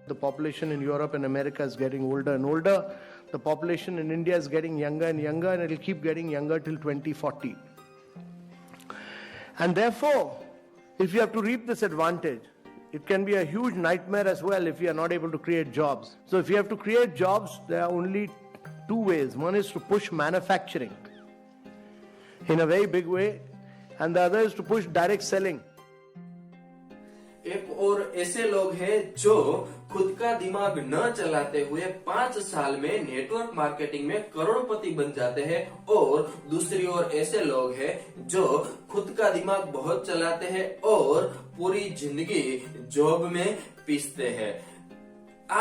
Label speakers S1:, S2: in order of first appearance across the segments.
S1: The population in Europe and America is getting older and older. The population in India is getting younger and younger, and it will keep getting younger till 2040. And therefore, if you have to reap this advantage, it can be a huge nightmare as well if you are not able to create jobs. So if you have to create jobs, there are only two ways. One is to push manufacturing in a very big way, and the other is to push direct selling.
S2: एक और ऐसे लोग हैं जो खुद का दिमाग न चलाते हुए 5 साल में नेटवर्क मार्केटिंग में करोड़पति बन जाते हैं, और दूसरी ओर ऐसे लोग हैं जो खुद का दिमाग बहुत चलाते हैं और पूरी जिंदगी जॉब में पीसते हैं।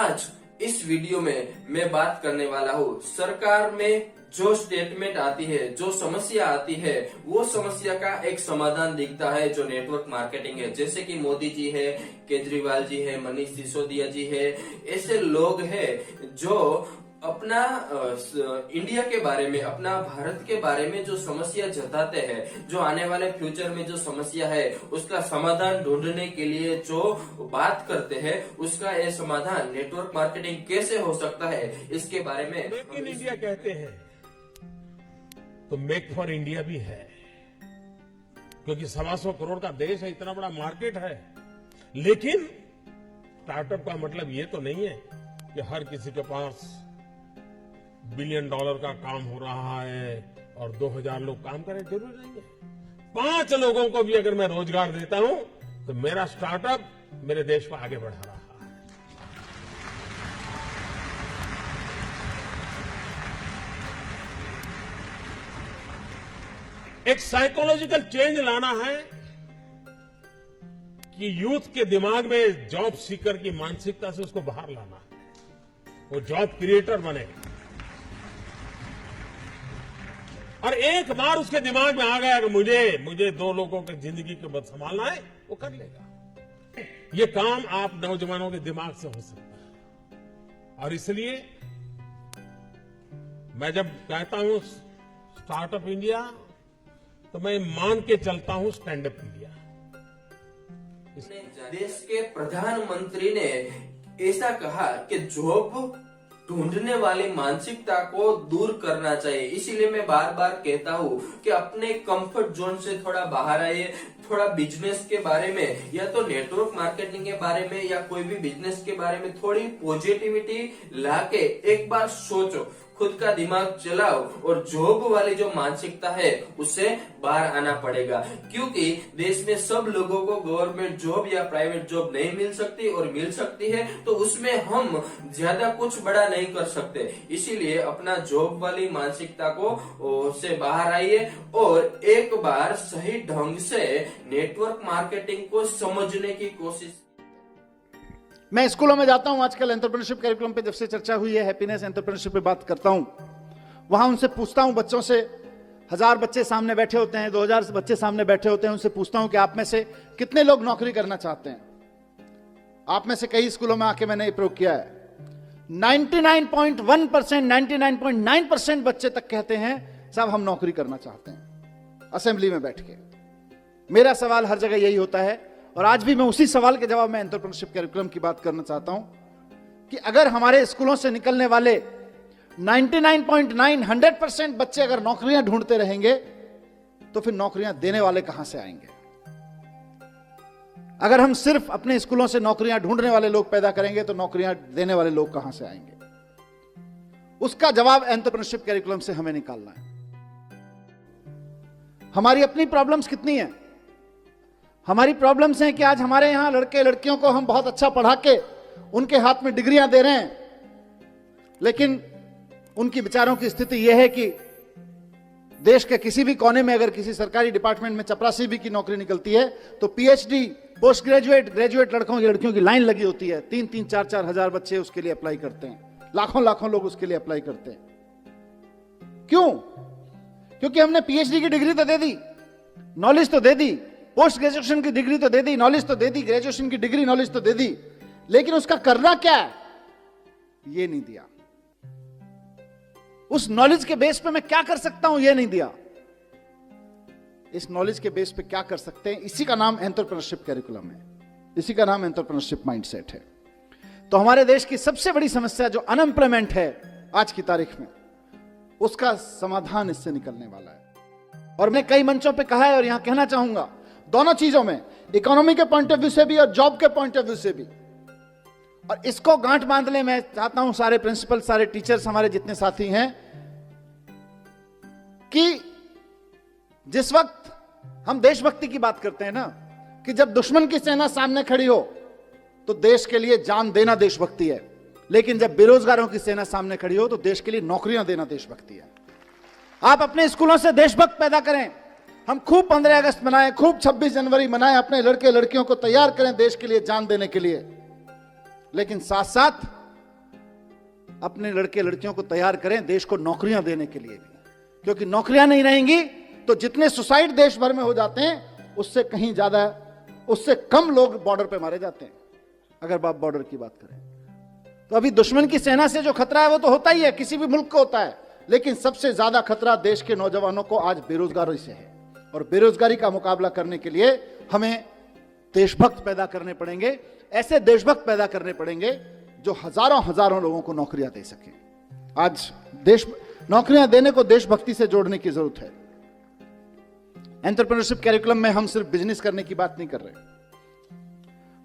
S2: आज इस वीडियो में मैं बात करने वाला हूँ सरकार में जो स्टेटमेंट आती है, जो समस्या आती है, वो समस्या का एक समाधान दिखता है जो नेटवर्क मार्केटिंग है। जैसे कि मोदी जी है, केजरीवाल जी है, मनीष सिसोदिया जी है, ऐसे लोग हैं जो अपना इंडिया के बारे में, अपना भारत के बारे में जो समस्या जताते हैं, जो आने वाले फ्यूचर में जो समस्या है उसका समाधान ढूंढने के लिए जो बात करते हैं, उसका ये समाधान नेटवर्क मार्केटिंग कैसे हो सकता है, इसके बारे में
S3: मेक इन इंडिया कहते हैं तो मेक फॉर इंडिया भी है, क्योंकि 125 करोड़ का देश है, इतना बड़ा मार्केट है। लेकिन स्टार्टअप का मतलब ये तो नहीं है कि हर किसी के पास $1 बिलियन का काम हो रहा है और 2000 लोग काम करें, जरूरी नहीं है। 5 लोगों को भी अगर मैं रोजगार देता हूं तो मेरा स्टार्टअप मेरे देश को आगे बढ़ा रहा है। एक साइकोलॉजिकल चेंज लाना है कि यूथ के दिमाग में जॉब सीकर की मानसिकता से उसको बाहर लाना है, वो जॉब क्रिएटर बने। और एक बार उसके दिमाग में आ गया कि मुझे 2 लोगों की जिंदगी को बस संभालना है, वो कर लेगा। ये काम आप नौजवानों के दिमाग से हो सकता है। और इसलिए मैं जब कहता हूं स्टार्टअप इंडिया, तो मैं मान के चलता हूं स्टैंड अप इंडिया।
S2: देश के प्रधानमंत्री ने ऐसा कहा कि जॉब ढूंढने वाली मानसिकता को दूर करना चाहिए। इसीलिए मैं बार बार कहता हूँ कि अपने कंफर्ट जोन से थोड़ा बाहर आइए, थोड़ा बिजनेस के बारे में या तो नेटवर्क मार्केटिंग के बारे में या कोई भी बिजनेस के बारे में थोड़ी पॉजिटिविटी लाके एक बार सोचो, खुद का दिमाग चलाओ और जॉब वाली जो मानसिकता है उससे बाहर आना पड़ेगा। क्योंकि देश में सब लोगों को गवर्नमेंट जॉब या प्राइवेट जॉब नहीं मिल सकती, और मिल सकती है तो उसमें हम ज्यादा कुछ बड़ा नहीं कर सकते। इसीलिए अपना जॉब वाली मानसिकता को से बाहर आइए और एक बार सही ढंग से नेटवर्क मार्केटिंग को समझने की कोशिश।
S4: मैं स्कूलों में जाता हूं, आजकल एंटरप्रेन्योरशिप करिकुलम पे जब से चर्चा हुई है, हैप्पीनेस एंटरप्रेन्योरशिप पे बात करता हूं, वहां उनसे पूछता हूं, बच्चों से 1000 बच्चे सामने बैठे होते हैं, 2000 बच्चे सामने बैठे होते हैं, उनसे पूछता हूं कि आप में से कितने लोग नौकरी करना चाहते हैं। आप में से कई स्कूलों में आके मैंने ये प्रयोग किया है। 99.1%, 99.9% बच्चे तक कहते हैं साहब हम नौकरी करना चाहते हैं, असेंबली में बैठ के। मेरा सवाल हर जगह यही होता है, और आज भी मैं उसी सवाल के जवाब में एंटरप्रेन्योरशिप करिकुलम की बात करना चाहता हूं कि अगर हमारे स्कूलों से निकलने वाले 99.9, 100% बच्चे अगर नौकरियां ढूंढते रहेंगे तो फिर नौकरियां देने वाले कहां से आएंगे? अगर हम सिर्फ अपने स्कूलों से नौकरियां ढूंढने वाले लोग पैदा करेंगे तो नौकरियां देने वाले लोग कहां से आएंगे? उसका जवाब एंटरप्रेन्योरशिप करिकुलम से हमें निकालना है। हमारी अपनी प्रॉब्लम्स कितनी है? हमारी प्रॉब्लम्स हैं कि आज हमारे यहां लड़के लड़कियों को हम बहुत अच्छा पढ़ा के उनके हाथ में डिग्रियां दे रहे हैं, लेकिन उनकी बेचारों की स्थिति यह है कि देश के किसी भी कोने में अगर किसी सरकारी डिपार्टमेंट में चपरासी भी की नौकरी निकलती है तो पीएचडी, पोस्ट ग्रेजुएट, ग्रेजुएट लड़कियों की लाइन लगी होती है। 3-3, 4-4 हजार बच्चे उसके लिए अप्लाई करते हैं, लाखों लोग उसके लिए अप्लाई करते हैं। क्यों? क्योंकि हमने पीएचडी की डिग्री तो दे दी, नॉलेज तो दे दी, पोस्ट ग्रेजुएशन की डिग्री तो दे दी, नॉलेज तो दे दी, ग्रेजुएशन की डिग्री नॉलेज तो दे दी, लेकिन उसका करना क्या है ये नहीं दिया। उस नॉलेज के बेस पे मैं क्या कर सकता हूं ये नहीं दिया। इस नॉलेज के बेस पे क्या कर सकते हैं, इसी का नाम एंटरप्रेन्योरशिप करिकुलम है, इसी का नाम एंटरप्रेन्योरशिप माइंडसेट है। तो हमारे देश की सबसे बड़ी समस्या जो अनएम्प्लॉयमेंट है आज की तारीख में, उसका समाधान इससे निकलने वाला है। और मैं कई मंचों पे कहा है और यहां कहना चाहूंगा, दोनों चीजों में, इकोनॉमी के पॉइंट ऑफ व्यू से भी और जॉब के पॉइंट ऑफ व्यू से भी। और इसको गांठ बांध ले, मैं चाहता हूं सारे प्रिंसिपल, सारे टीचर्स, हमारे जितने साथी हैं, कि जिस वक्त हम देशभक्ति की बात करते हैं ना, कि जब दुश्मन की सेना सामने खड़ी हो तो देश के लिए जान देना देशभक्ति है, लेकिन जब बेरोजगारों की सेना सामने खड़ी हो तो देश के लिए नौकरियां देना देशभक्ति है। आप अपने स्कूलों से देशभक्त पैदा करें, हम खूब 15 अगस्त मनाएं, खूब 26 जनवरी मनाएं, अपने लड़के लड़कियों को तैयार करें देश के लिए जान देने के लिए, लेकिन साथ साथ अपने लड़के लड़कियों को तैयार करें देश को नौकरियां देने के लिए भी, क्योंकि नौकरियां नहीं रहेंगी तो जितने सुसाइड देश भर में हो जाते हैं उससे कहीं ज्यादा, उससे कम लोग बॉर्डर पे मारे जाते हैं। अगर आप बॉर्डर की बात करें तो अभी दुश्मन की सेना से जो खतरा है वो तो होता ही है, किसी भी मुल्क को होता है, लेकिन सबसे ज्यादा खतरा देश के नौजवानों को आज बेरोजगारी से है। और बेरोजगारी का मुकाबला करने के लिए हमें देशभक्त पैदा करने पड़ेंगे, ऐसे देशभक्त पैदा करने पड़ेंगे जो हजारों हजारों लोगों को नौकरियां दे सके। आज देश नौकरियां देने को देशभक्ति से जोड़ने की जरूरत है। एंटरप्रेन्योरशिप कैरिकुलम में हम सिर्फ बिजनेस करने की बात नहीं कर रहे,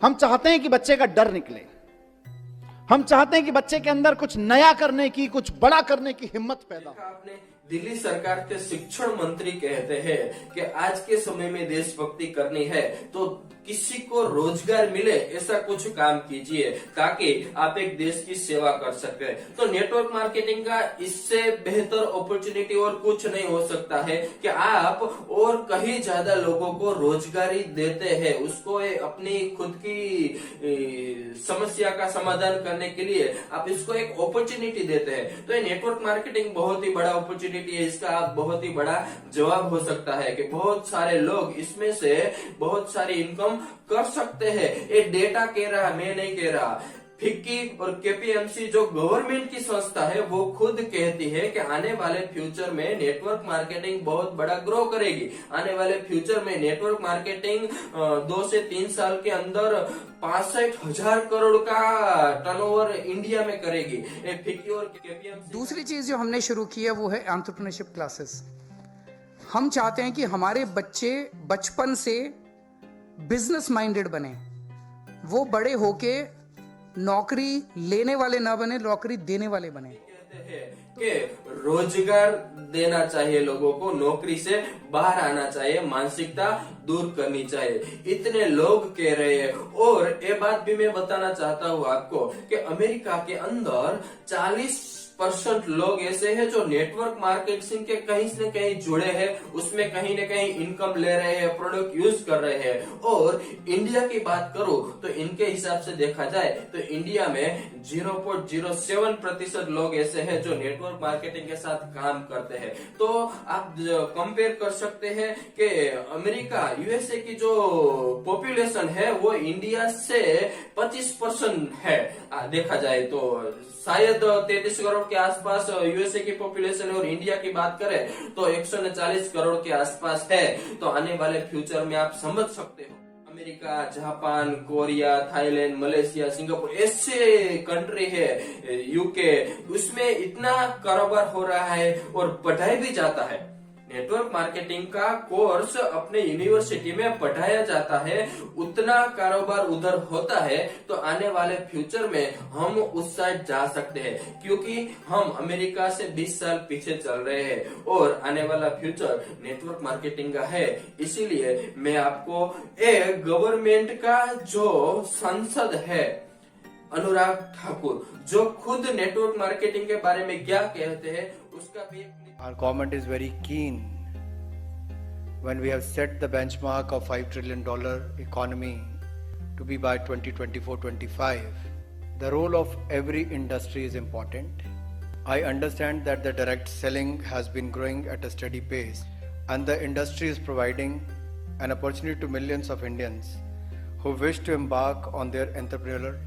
S4: हम चाहते हैं कि बच्चे का डर निकले, हम चाहते हैं कि बच्चे के अंदर कुछ नया करने की, कुछ बड़ा करने की हिम्मत पैदा हो।
S2: आपने दिल्ली सरकार के शिक्षण मंत्री कहते हैं कि आज के समय में देशभक्ति करनी है तो किसी को रोजगार मिले ऐसा कुछ काम कीजिए ताकि आप एक देश की सेवा कर सके। तो नेटवर्क मार्केटिंग का इससे बेहतर अपॉर्चुनिटी और कुछ नहीं हो सकता है कि आप और कहीं ज्यादा लोगों को रोजगारी देते हैं, उसको अपनी खुद की समस्या का समाधान करने के लिए आप इसको एक अपॉर्चुनिटी देते हैं। तो ये नेटवर्क मार्केटिंग बहुत ही बड़ा अपॉर्चुनिटी है, इसका बहुत ही बड़ा जवाब हो सकता है कि बहुत सारे लोग इसमें से बहुत सारी इनकम कर सकते हैं। ये डेटा कह रहा, मैं नहीं कह रहा। फिक्की और केपीएमसी जो गवर्नमेंट की संस्था है वो खुद कहती है कि आने वाले फ्यूचर में नेटवर्क मार्केटिंग बहुत बड़ा ग्रो करेगी। आने वाले फ्यूचर में नेटवर्क मार्केटिंग 2 से 3 साल के अंदर 65,000 करोड़ का टर्नओवर इंडिया में करेगी। फिक्की और केपीएमसी।
S5: दूसरी चीज जो हमने शुरू की है वो है एंटरप्रेन्योरशिप क्लासेस। हम चाहते हैं कि हमारे बच्चे बचपन से बिजनेस माइंडेड बने, वो बड़े होके नौकरी लेने वाले ना बने, नौकरी देने वाले बने।
S2: कहते हैं कि रोजगार देना चाहिए लोगों को, नौकरी से बाहर आना चाहिए, मानसिकता दूर करनी चाहिए, इतने लोग कह रहे हैं। और ये बात भी मैं बताना चाहता हूँ आपको कि अमेरिका के अंदर 40% लोग ऐसे हैं जो नेटवर्क मार्केटिंग के कहीं से कहीं जुड़े हैं, उसमें कहीं न कहीं इनकम ले रहे हैं, प्रोडक्ट यूज कर रहे हैं। और इंडिया की बात करूं तो इनके हिसाब से देखा जाए तो इंडिया में 0.07% लोग ऐसे हैं जो नेटवर्क मार्केटिंग के साथ काम करते हैं। तो आप कंपेयर कर सकते हैं कि अमेरिका, यूएसए की जो पॉपुलेशन है वो इंडिया से 25% है। देखा जाए तो शायद 33 करोड़ के आसपास यूएसए की पॉपुलेशन है और इंडिया की बात करें तो 140 करोड़ के आसपास है। तो आने वाले फ्यूचर में आप समझ सकते हो America, Japan, Korea, Thailand, Malaysia, Singapore ऐसे कंट्री है, यूके, उसमें इतना कारोबार हो रहा है और पढ़ाई भी जाता है। नेटवर्क मार्केटिंग का कोर्स अपने यूनिवर्सिटी में पढ़ाया जाता है, उतना कारोबार उधर होता है। तो आने वाले फ्यूचर में हम उस साइड जा सकते हैं क्योंकि हम अमेरिका से 20 साल पीछे चल रहे हैं और आने वाला फ्यूचर नेटवर्क मार्केटिंग का है। इसीलिए मैं आपको एक गवर्नमेंट का जो सांसद है अनुराग ठाकुर, जो खुद नेटवर्क मार्केटिंग के बारे में क्या कहते हैं उसका भी
S6: Our government is very keen when we have set the benchmark of $5 trillion economy to be by 2024-25. The role of every industry is important. I understand that the direct selling has been growing at a steady pace and the industry is providing an opportunity to millions of Indians who wish to embark on their entrepreneurial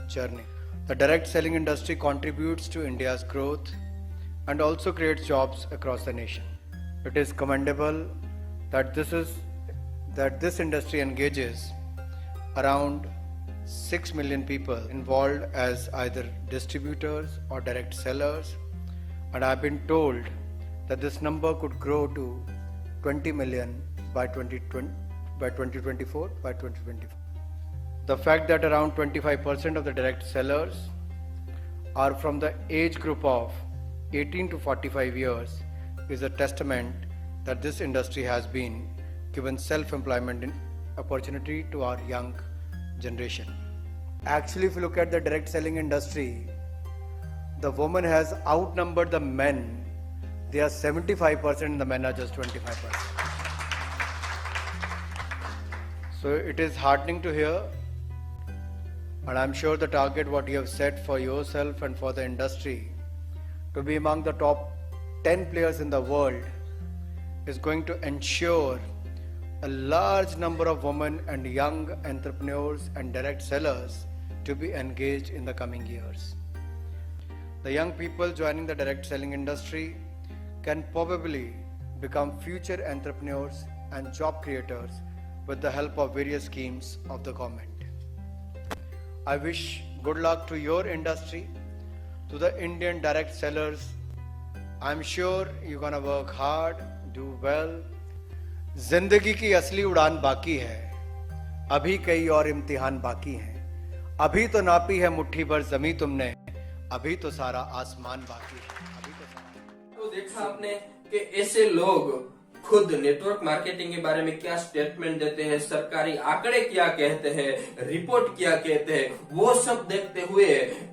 S6: journey. The direct selling industry contributes to India's growth and also creates jobs across the nation. It is commendable that this industry engages around 6 million people involved as either distributors or direct sellers, and I've been told that this number could grow to 20 million by 2024. The fact that around 25% of the direct sellers are from the age group of 18 to 45 years is a testament that this industry has been given self-employment opportunity to our young generation. Actually, if you look at the direct selling industry, the woman has outnumbered the men. They are 75% and the men are just 25%. So it is heartening to hear, and I'm sure the target what you have set for yourself and for the industry to be among the top 10 players in the world is going to ensure a large number of women and young entrepreneurs and direct sellers to be engaged in the coming years. The young people joining the direct selling industry can probably become future entrepreneurs and job creators with the help of various schemes of the government. I wish good luck to your industry, to the Indian direct sellers. I'm sure you're gonna work hard, do well. जिंदगी की असली उड़ान बाकी है, अभी कई और इम्तिहान बाकी हैं. अभी तो नापी है मुट्ठी भर जमी तुमने, अभी तो सारा आसमान बाकी है.
S2: तो देखा आपने कि ऐसे लोग खुद नेटवर्क मार्केटिंग के बारे में क्या स्टेटमेंट देते हैं, सरकारी आंकड़े क्या कहते हैं, रिपोर्ट क्या कहते हैं, वो सब देखते हुए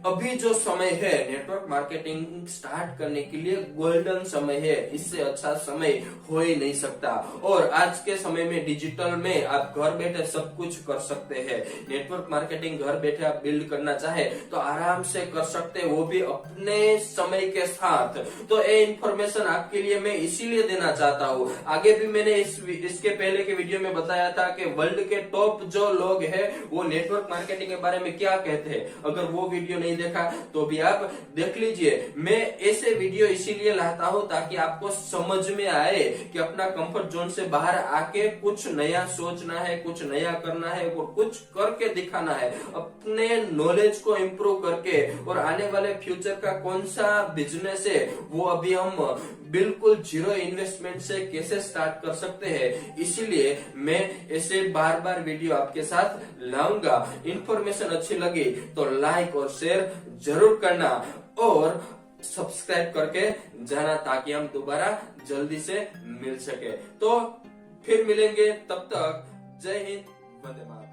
S2: अभी जो समय है नेटवर्क मार्केटिंग स्टार्ट करने के लिए गोल्डन समय है. इससे अच्छा समय हो ही नहीं सकता. और आज के समय में डिजिटल में आप घर बैठे सब कुछ कर सकते हैं. नेटवर्क मार्केटिंग घर बैठे आप बिल्ड करना चाहे तो आराम से कर सकते हैं, वो भी अपने समय के साथ. तो ये इन्फॉर्मेशन आपके लिए मैं इसीलिए देना चाहता हूँ. आगे भी मैंने इसके पहले के वीडियो में बताया था कि वर्ल्ड के टॉप जो लोग हैं वो नेटवर्क मार्केटिंग के बारे में क्या कहते हैं. अगर वो वीडियो नहीं देखा तो भी आप देख लीजिए. मैं ऐसे वीडियो इसीलिए लाता हूं ताकि आपको समझ में आए कि अपना कंफर्ट जोन से बाहर आके कुछ नया सोचना है, कुछ नया करना है, और कुछ करके दिखाना है, अपने नॉलेज को इम्प्रूव करके. और आने वाले फ्यूचर का कौन सा बिजनेस है वो अभी हम बिल्कुल जीरो इन्वेस्टमेंट से कैसे स्टार्ट कर सकते हैं. इसीलिए मैं ऐसे बार बार वीडियो आपके साथ लाऊंगा. इन्फॉर्मेशन अच्छी लगी तो लाइक और शेयर जरूर करना और सब्सक्राइब करके जाना ताकि हम दोबारा जल्दी से मिल सके. तो फिर मिलेंगे, तब तक जय हिंद, वंदे मातरम.